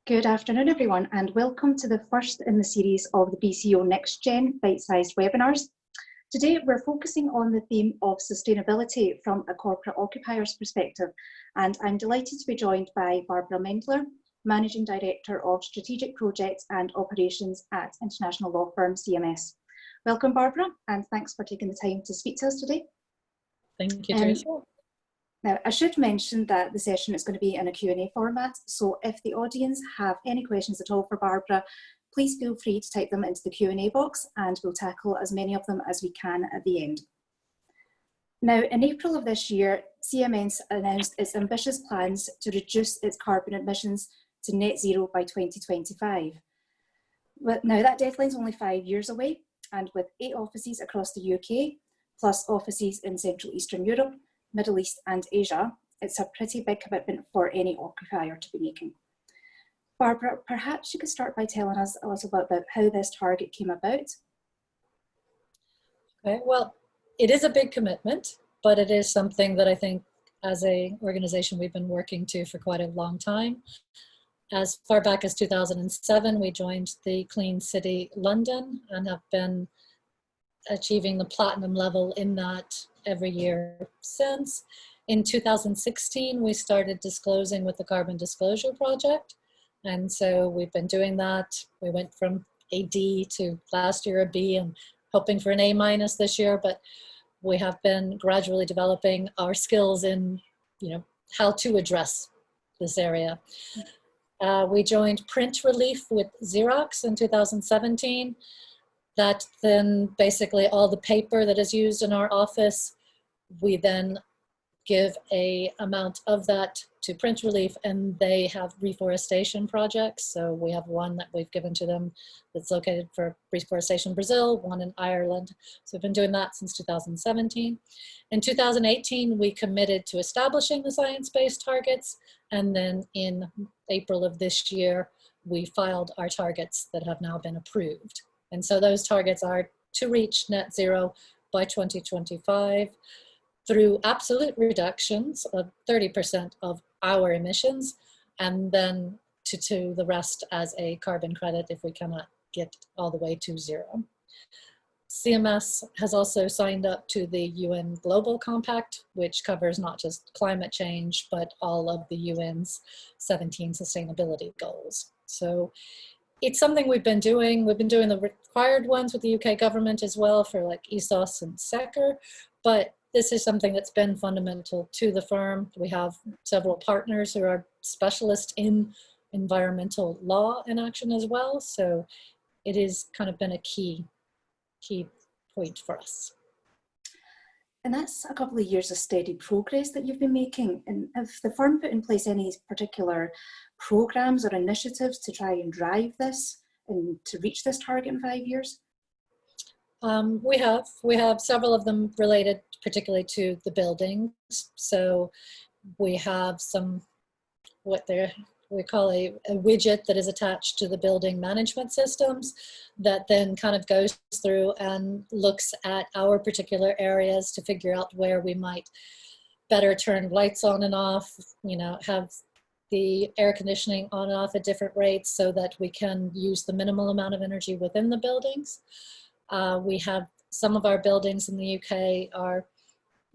Good afternoon, everyone, and welcome to the first in the series of the BCO NextGen bite-sized webinars. Today, we're focusing on the theme of sustainability from a corporate occupier's perspective, and I'm delighted to be joined by Barbara Mendler, Managing Director of Strategic Projects and Operations at international law firm CMS. Welcome, Barbara, and thanks for taking the time to speak to us today. Thank you, Teresa. Now, I should mention that the session is going to be in a Q&A format, so if the audience have any questions at all for Barbara, please feel free to type them into the Q&A box and we'll tackle as many of them as we can at the end. Now, in April of this year, CMS announced its ambitious plans to reduce its carbon emissions to net zero by 2025. But now, that deadline is only 5 years away, and with 8 offices across the UK, plus offices in Central Eastern Europe, Middle East and Asia, it's a pretty big commitment for any occupier to be making. Barbara, perhaps you could start by telling us a little bit about how this target came about. Okay, well, it is a big commitment, but it is something that I think as an organization we've been working to for quite a long time. As far back as 2007, we joined the Clean City London and have been achieving the platinum level in that every year since. In 2016, we started disclosing with the Carbon Disclosure Project. And so we've been doing that. We went from a D to last year a B and hoping for an A- this year, but we have been gradually developing our skills in, how to address this area. We joined Print Relief with Xerox in 2017. That then basically all the paper that is used in our office, we then give a amount of that to Print Relief, and they have reforestation projects. So we have one that we've given to them that's located for reforestation in Brazil, one in Ireland. So we've been doing that since 2017. In 2018, we committed to establishing the science-based targets. And then in April of this year, we filed our targets that have now been approved. And so those targets are to reach net zero by 2025 through absolute reductions of 30% of our emissions, and then to the rest as a carbon credit if we cannot get all the way to zero. CMS has also signed up to the UN Global Compact, which covers not just climate change, but all of the UN's 17 sustainability goals. So it's something we've been doing. We've been doing the required ones with the UK government as well for like ESOS and SECR, but this is something that's been fundamental to the firm. We have several partners who are specialists in environmental law and action as well. So it has kind of been a key point for us. And that's a couple of years of steady progress that you've been making. And have the firm put in place any particular programs or initiatives to try and drive this and to reach this target in 5 years? We have several of them related particularly to the buildings. So we have some, we call a widget that is attached to the building management systems that then kind of goes through and looks at our particular areas to figure out where we might better turn lights on and off, have the air conditioning on and off at different rates so that we can use the minimal amount of energy within the buildings. We have some of our buildings in the UK are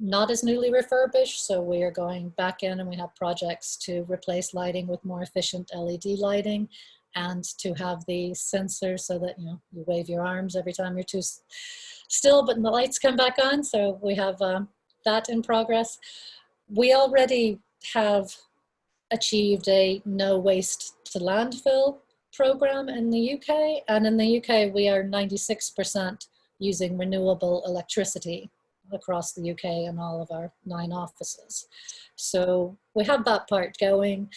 not as newly refurbished, so we are going back in and we have projects to replace lighting with more efficient LED lighting and to have the sensors so that you wave your arms every time you're too still, but the lights come back on. So we have that in progress. We already have achieved a no waste to landfill program in the UK, and in the UK we are 96% using renewable electricity across the UK and all of our 9 offices. So we have that part going.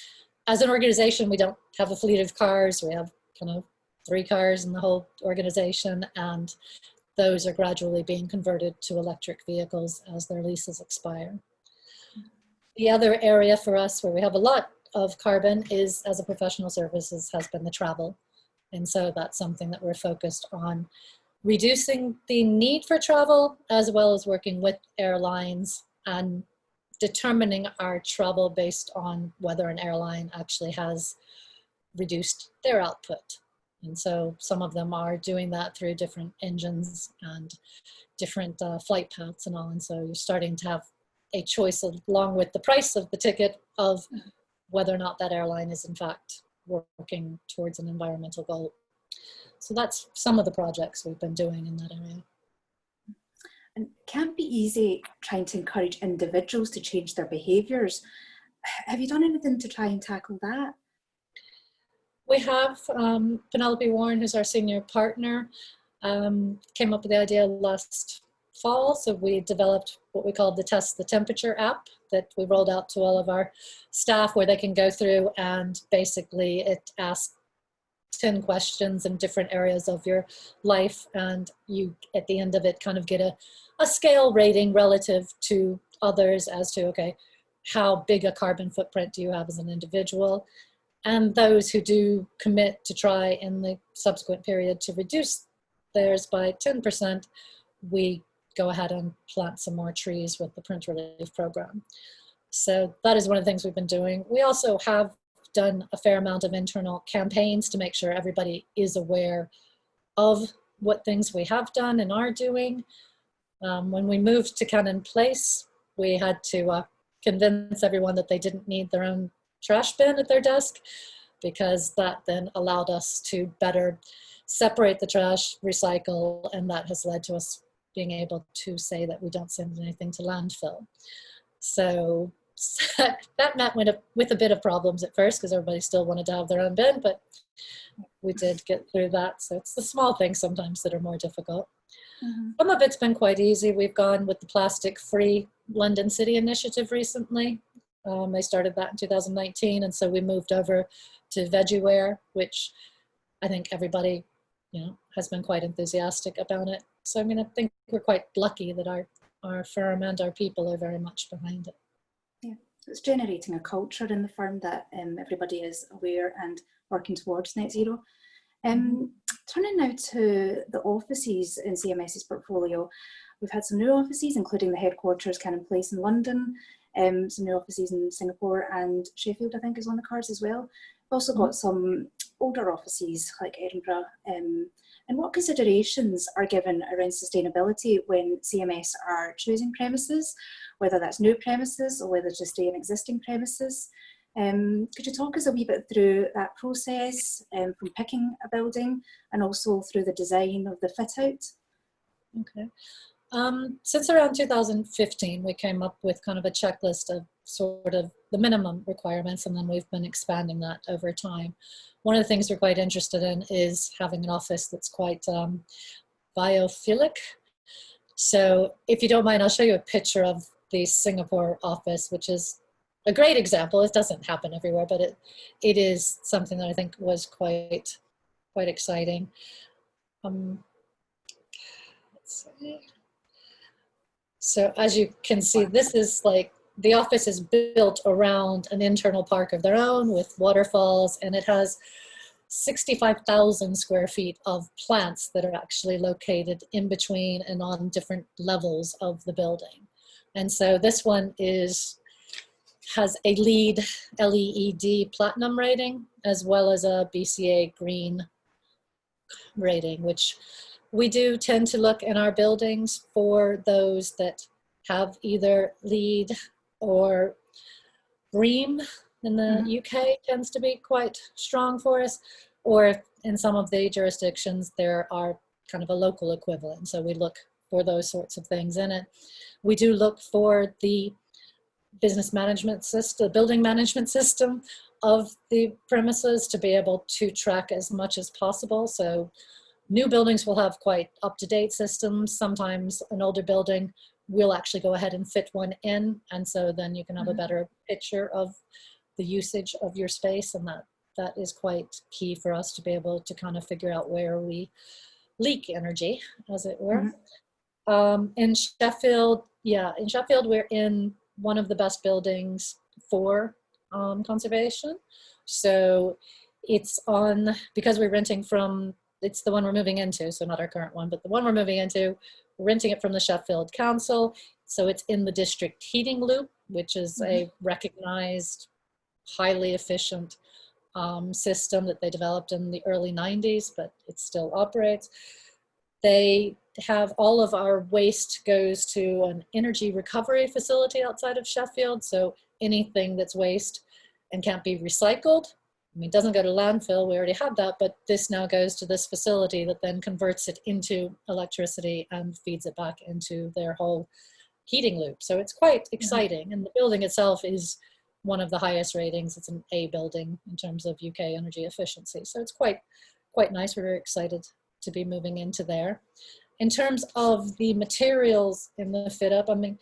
As an organization, we don't have a fleet of cars. We have kind of 3 cars in the whole organization, and those are gradually being converted to electric vehicles as their leases expire. The other area for us where we have a lot of carbon is, as a professional services, has been the travel. And so that's something that we're focused on reducing the need for travel, as well as working with airlines and determining our travel based on whether an airline actually has reduced their output. And so some of them are doing that through different engines and different flight paths and all. And so you're starting to have a choice along with the price of the ticket of whether or not that airline is in fact working towards an environmental goal. So that's some of the projects we've been doing in that area. And it can't be easy trying to encourage individuals to change their behaviours. Have you done anything to try and tackle that? We have Penelope Warren, who's our senior partner, came up with the idea last fall. So we developed what we called the Test the Temperature app that we rolled out to all of our staff, where they can go through and basically it asks 10 questions in different areas of your life, and you at the end of it kind of get a scale rating relative to others as to, okay, how big a carbon footprint do you have as an individual? And those who do commit to try in the subsequent period to reduce theirs by 10%, we go ahead and plant some more trees with the Print Relief program. So that is one of the things we've been doing. We also have done a fair amount of internal campaigns to make sure everybody is aware of what things we have done and are doing. When we moved to Cannon Place, we had to convince everyone that they didn't need their own trash bin at their desk, because that then allowed us to better separate the trash, recycle, and that has led to us being able to say that we don't send anything to landfill. So that met with a bit of problems at first, because everybody still wanted to have their own bin, but we did get through that. So it's the small things sometimes that are more difficult. Some of it's been quite easy. We've gone with the plastic-free London City initiative recently. They started that in 2019, and so we moved over to vegieware, which I think everybody, has been quite enthusiastic about it. So I mean, I think we're quite lucky that our firm and our people are very much behind it. Yeah, so it's generating a culture in the firm that everybody is aware and working towards net zero. Turning now to the offices in CMS's portfolio, we've had some new offices, including the headquarters, Cannon Place in London, some new offices in Singapore, and Sheffield, I think, is on the cards as well. We've also got some older offices like Edinburgh. And what considerations are given around sustainability when CMS are choosing premises, whether that's new premises or whether to stay in existing premises? Could you talk us a wee bit through that process, from picking a building and also through the design of the fit out? Okay. Since around 2015, we came up with kind of a checklist of sort of the minimum requirements, and then we've been expanding that over time. One of the things we're quite interested in is having an office that's quite biophilic. So if you don't mind, I'll show you a picture of the Singapore office, which is a great example. It doesn't happen everywhere, but it is something that I think was quite exciting. Let's see. So as you can see, this is like, the office is built around an internal park of their own with waterfalls, and it has 65,000 square feet of plants that are actually located in between and on different levels of the building. And so this one has a LEED LEED platinum rating, as well as a BCA green rating, which we do tend to look in our buildings for those that have either LEED or BREEAM. In the UK tends to be quite strong for us, or in some of the jurisdictions there are kind of a local equivalent. So we look for those sorts of things in it. We do look for the business management system, the building management system of the premises to be able to track as much as possible. So new buildings will have quite up-to-date systems. Sometimes an older building will actually go ahead and fit one in, and so then you can have a better picture of the usage of your space, and that is quite key for us to be able to kind of figure out where we leak energy, as it were. In Sheffield, we're in one of the best buildings for conservation. So it's on, because we're renting from, it's the one we're moving into, so not our current one, but the one we're moving into, we're renting it from the Sheffield Council. So it's in the district heating loop, which is a recognized, highly efficient system that they developed in the early 90s, but it still operates. They have all of our waste goes to an energy recovery facility outside of Sheffield. So anything that's waste and can't be recycled, I mean, it doesn't go to landfill, we already had that, but this now goes to this facility that then converts it into electricity and feeds it back into their whole heating loop. So it's quite exciting. And the building itself is one of the highest ratings. It's an A building in terms of UK energy efficiency. So it's quite nice. We're very excited to be moving into there. In terms of the materials in the fit up, I mean,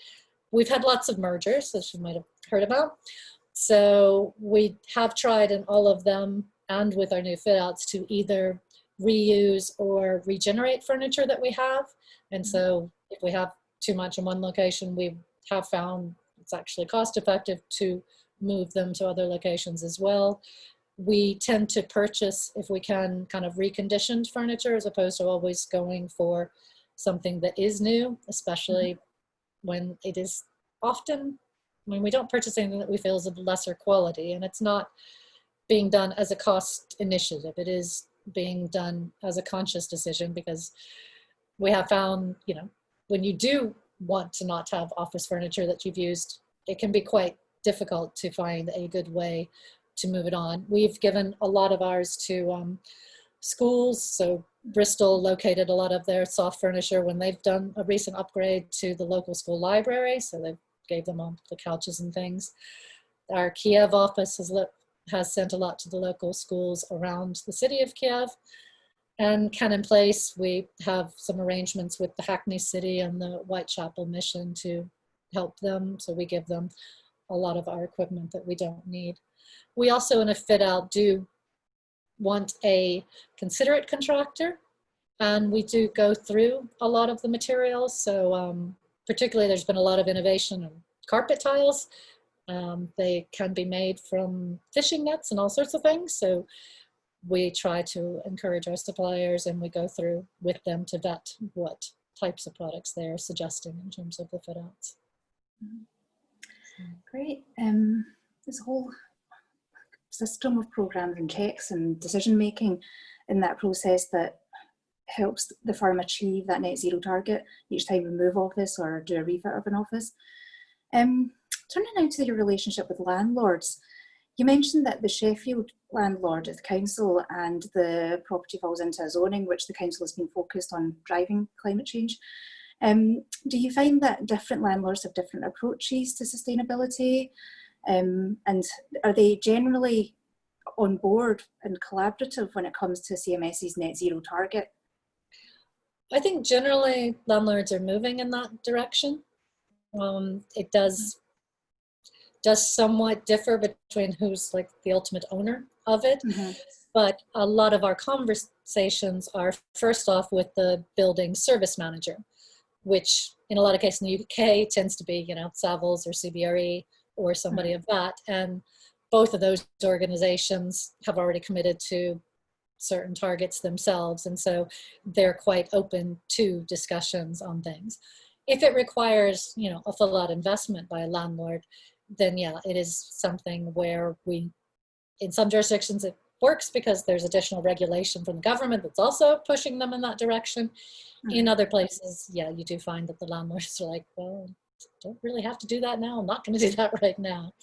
we've had lots of mergers, as you might have heard about. So we have tried in all of them and with our new fit outs to either reuse or regenerate furniture that we have. And so if we have too much in one location, we have found it's actually cost effective to move them to other locations as well. We tend to purchase, if we can, kind of reconditioned furniture as opposed to always going for something that is new, especially when it is often, I mean, we don't purchase anything that we feel is of lesser quality, and it's not being done as a cost initiative. It is being done as a conscious decision, because we have found, you know, when you do want to not have office furniture that you've used, it can be quite difficult to find a good way to move it on. We've given a lot of ours to schools. So Bristol located a lot of their soft furniture when they've done a recent upgrade to the local school library. So they gave them all the couches and things. Our Kiev office has sent a lot to the local schools around the city of Kiev. And Cannon Place, we have some arrangements with the Hackney City and the Whitechapel Mission to help them. So we give them a lot of our equipment that we don't need. We also, in a fit out, do want a considerate contractor, and we do go through a lot of the materials. So particularly there's been a lot of innovation in carpet tiles. They can be made from fishing nets and all sorts of things. So we try to encourage our suppliers, and we go through with them to vet what types of products they're suggesting in terms of the fit outs. Great. This whole system of programs and checks and decision making in that process that helps the firm achieve that net zero target each time we move office or do a refit of an office. Turning now to your relationship with landlords, you mentioned that the Sheffield landlord at the council and the property falls into a zoning which the council has been focused on driving climate change. Do you find that different landlords have different approaches to sustainability? And are they generally on board and collaborative when it comes to CMS's net zero target? I think generally landlords are moving in that direction. It does somewhat differ between who's like the ultimate owner of it. But a lot of our conversations are first off with the building service manager, which in a lot of cases in the UK tends to be, you know, Savills or CBRE or somebody of that. And both of those organizations have already committed to certain targets themselves. And so they're quite open to discussions on things. If it requires, you know, a full out investment by a landlord, then yeah, it is something where we, in some jurisdictions it works because there's additional regulation from the government that's also pushing them in that direction. In other places, yeah, you do find that the landlords are like, well, don't really have to do that now. I'm not going to do that right now.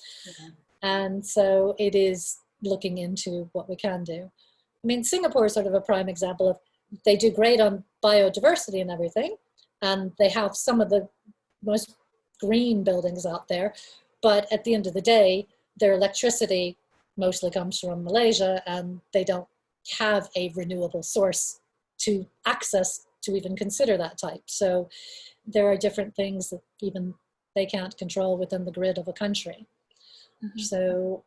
And so it is looking into what we can do. I mean, Singapore is sort of a prime example of, they do great on biodiversity and everything, and they have some of the most green buildings out there, but at the end of the day, their electricity mostly comes from Malaysia, and they don't have a renewable source to access to even consider that type. So there are different things that even they can't control within the grid of a country. So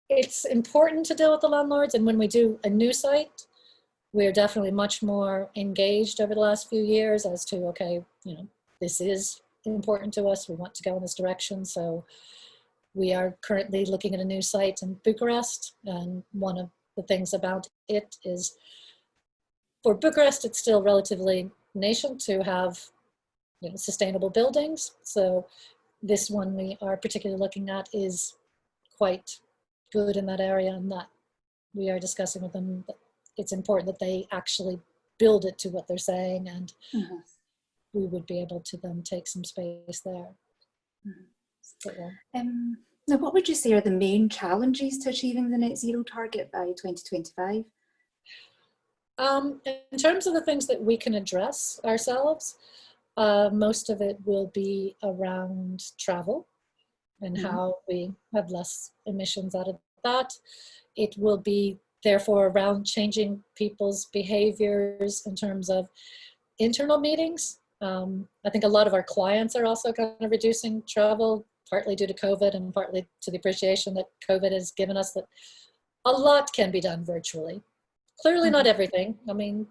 it's important to deal with the landlords, and when we do a new site, we're definitely much more engaged over the last few years as to, okay, you know, this is important to us, we want to go in this direction. So we are currently looking at a new site in Bucharest, and one of the things about it is, for Bucharest, it's still relatively nascent to have, you know, sustainable buildings. So this one we are particularly looking at is quite good in that area, and that we are discussing with them that it's important that they actually build it to what they're saying, and we would be able to then take some space there. So, yeah. Now, what would you say are the main challenges to achieving the net zero target by 2025? In terms of the things that we can address ourselves, most of it will be around travel and how we have less emissions out of that. It will be therefore around changing people's behaviors in terms of internal meetings. I think a lot of our clients are also kind of reducing travel, partly due to COVID and partly to the appreciation that COVID has given us, that a lot can be done virtually. Clearly not everything. I mean,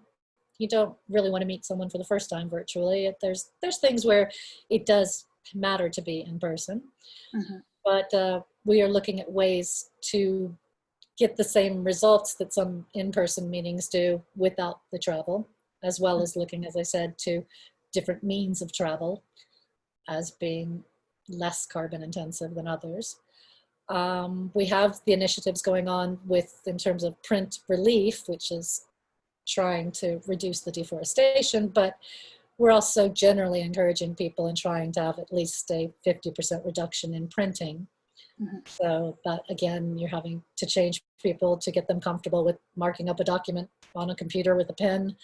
you don't really want to meet someone for the first time virtually. There's things where it does matter to be in person. But we are looking at ways to get the same results that some in-person meetings do without the travel, as well as looking, as I said, to different means of travel as being less carbon intensive than others. We have the initiatives going on in terms of print relief, which is trying to reduce the deforestation, but we're also generally encouraging people and trying to have at least a 50% reduction in printing. So that, again, you're having to change people to get them comfortable with marking up a document on a computer with a pen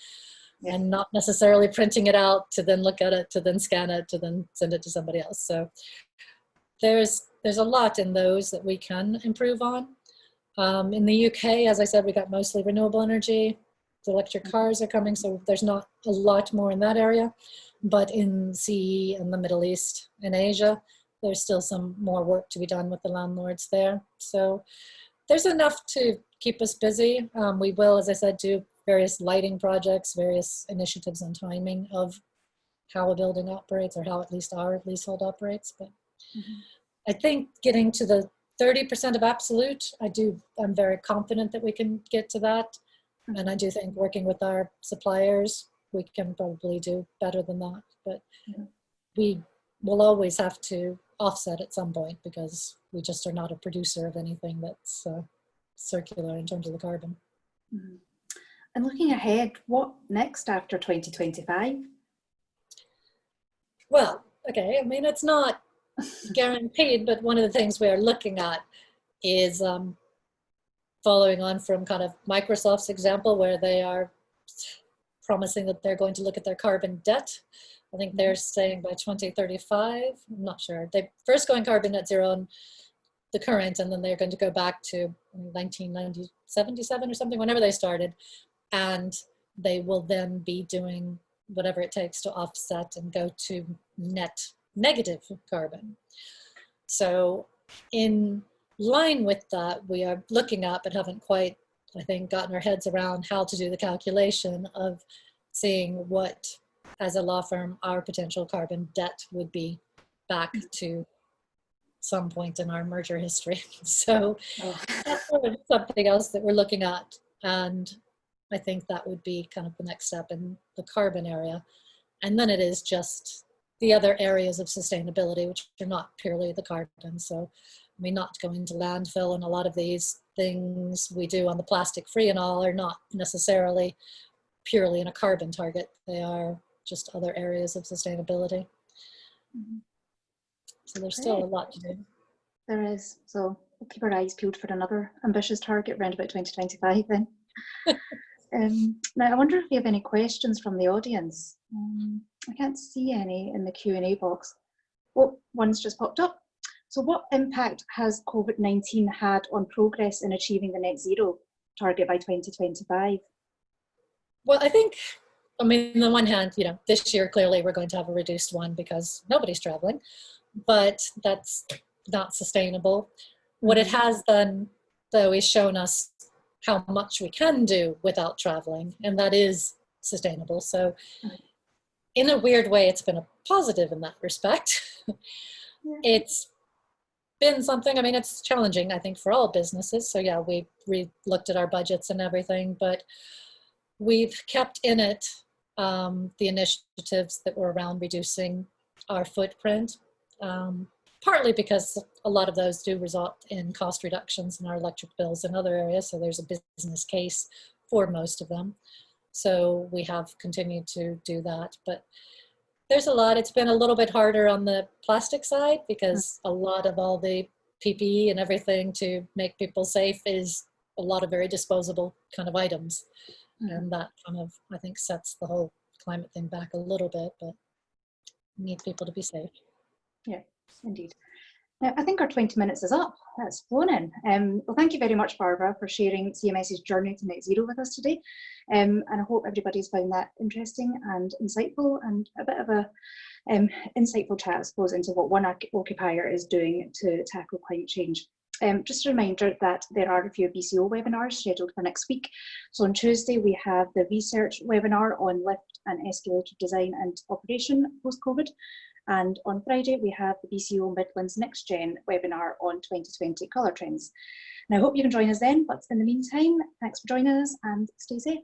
and not necessarily printing it out to then look at it, to then scan it, to then send it to somebody else. So there's a lot in those that we can improve on. In the UK, as I said, we got mostly renewable energy. The electric cars are coming, so there's not a lot more in that area. But in CE and the Middle East and Asia, there's still some more work to be done with the landlords there. So there's enough to keep us busy. We will, as I said, do various lighting projects, various initiatives on timing of how a building operates, or how at least our leasehold operates. But I think getting to the 30% of absolute, I'm very confident that we can get to that. And I do think working with our suppliers, we can probably do better than that. But we will always have to offset at some point, because we just are not a producer of anything that's circular in terms of the carbon. And looking ahead, what next after 2025? Well, okay, I mean, it's not guaranteed, but one of the things we are looking at is following on from kind of Microsoft's example, where they are promising that they're going to look at their carbon debt. I think they're saying by 2035, I'm not sure. They're first going carbon net zero on the current, and then they're going to go back to 1977 or something, whenever they started. And they will then be doing whatever it takes to offset and go to net negative carbon. So in line with that, we are looking at, but haven't quite, I think, gotten our heads around how to do the calculation of seeing what, as a law firm, our potential carbon debt would be back to some point in our merger history. So that's sort of something else that we're looking at. And I think that would be kind of the next step in the carbon area. And then it is just the other areas of sustainability, which are not purely the carbon. So, I mean, not going to landfill, and a lot of these things we do on the plastic free and all are not necessarily purely in a carbon target. They are just other areas of sustainability. So there's still a lot to do. There is. So we'll keep our eyes peeled for another ambitious target around about 2025 then. Now, I wonder if you have any questions from the audience. I can't see any in the Q&A box. Oh, one's just popped up. So what impact has COVID-19 had on progress in achieving the net zero target by 2025? Well, I think, I mean, on the one hand, you know, this year clearly we're going to have a reduced one because nobody's traveling, but that's not sustainable. What it has done, though, is shown us how much we can do without traveling, and that is sustainable. So in a weird way, it's been a positive in that respect. It's been something, I mean, it's challenging, I think, for all businesses. So yeah, we looked at our budgets and everything, but we've kept in it the initiatives that were around reducing our footprint. partly because a lot of those do result in cost reductions in our electric bills in other areas. So there's a business case for most of them. So we have continued to do that, but there's a lot. It's been a little bit harder on the plastic side because a lot of all the PPE and everything to make people safe is a lot of very disposable kind of items. And that kind of, I think, sets the whole climate thing back a little bit, but we need people to be safe. Yeah, indeed. Now, I think our 20 minutes is up. That's flown in. Well, thank you very much, Barbara, for sharing CMS's journey to net zero with us today. And I hope everybody's found that interesting and insightful, and a bit of a insightful chat, I suppose, into what one occupier is doing to tackle climate change. Just a reminder that there are a few BCO webinars scheduled for next week. So on Tuesday, we have the research webinar on lift and escalator design and operation post-COVID. And on Friday, we have the BCO Midlands NextGen Webinar on 2020 colour trends. And I hope you can join us then, but in the meantime, thanks for joining us and stay safe.